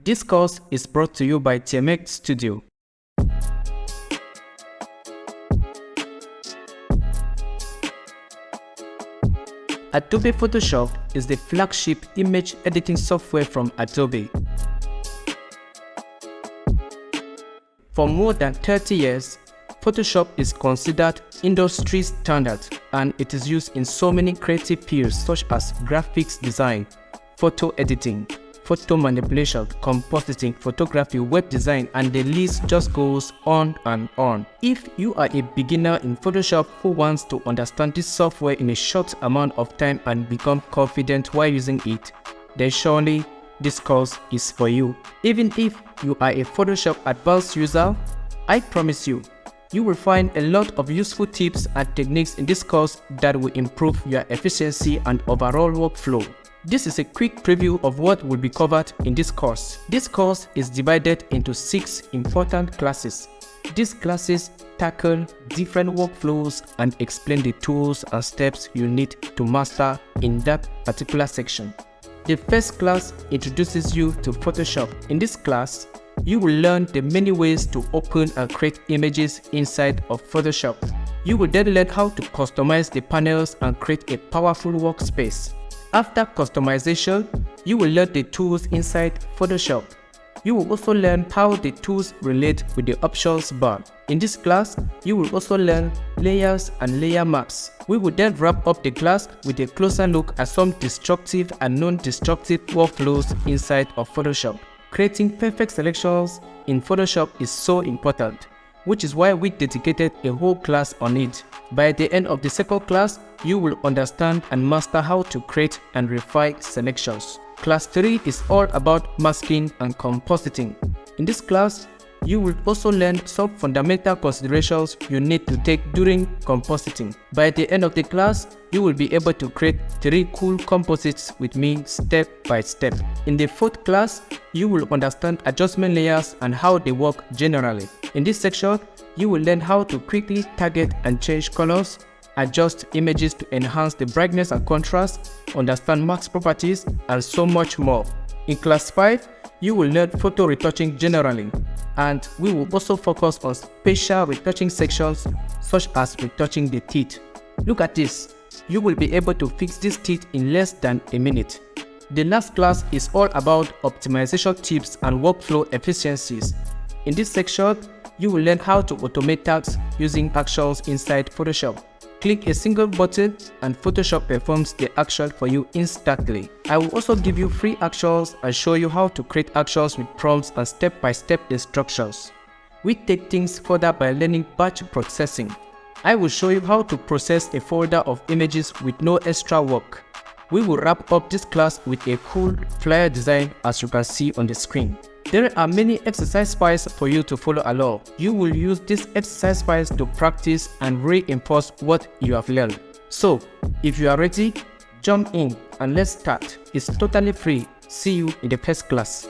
This course is brought to you by TMX Studio. Adobe Photoshop is the flagship image editing software from Adobe. For more than 30 years, Photoshop is considered industry standard, and it is used in so many creative fields such as graphics design, photo editing, photo manipulation, compositing, photography, web design, and the list just goes on and on. If you are a beginner in Photoshop who wants to understand this software in a short amount of time and become confident while using it, then surely this course is for you. Even if you are a Photoshop advanced user, I promise you will find a lot of useful tips and techniques in this course that will improve your efficiency and overall workflow. This is a quick preview of what will be covered in this course. This course is divided into 6 important classes. These classes tackle different workflows and explain the tools and steps you need to master in that particular section. The first class introduces you to Photoshop. In this class, you will learn the many ways to open and create images inside of Photoshop. You will then learn how to customize the panels and create a powerful workspace. After customization, you will learn the tools inside Photoshop. You will also learn how the tools relate with the options bar. In this class, you will also learn layers and layer maps. We will then wrap up the class with a closer look at some destructive and non-destructive workflows inside of Photoshop. Creating perfect selections in Photoshop is so important, which is why we dedicated a whole class on it. By the end of the second class, you will understand and master how to create and refine selections. Class 3 is all about masking and compositing. In this class, you will also learn some fundamental considerations you need to take during compositing. By the end of the class, you will be able to create 3 cool composites with me step by step. In the fourth class, you will understand adjustment layers and how they work generally. In this section, you will learn how to quickly target and change colors, adjust images to enhance the brightness and contrast, understand mask properties, and so much more. In class 5, you will learn photo retouching generally, and we will also focus on special retouching sections such as retouching the teeth. Look at this, you will be able to fix these teeth in less than a minute. The last class is all about optimization tips and workflow efficiencies. In this section, you will learn how to automate tasks using actions inside Photoshop. Click a single button and Photoshop performs the action for you instantly. I will also give you free actions and show you how to create actions with prompts and step-by-step instructions. We take things further by learning batch processing. I will show you how to process a folder of images with no extra work. We will wrap up this class with a cool flyer design as you can see on the screen. There are many exercise files for you to follow along. You will use these exercise files to practice and reinforce what you have learned. So, if you are ready, jump in and let's start. It's totally free. See you in the first class.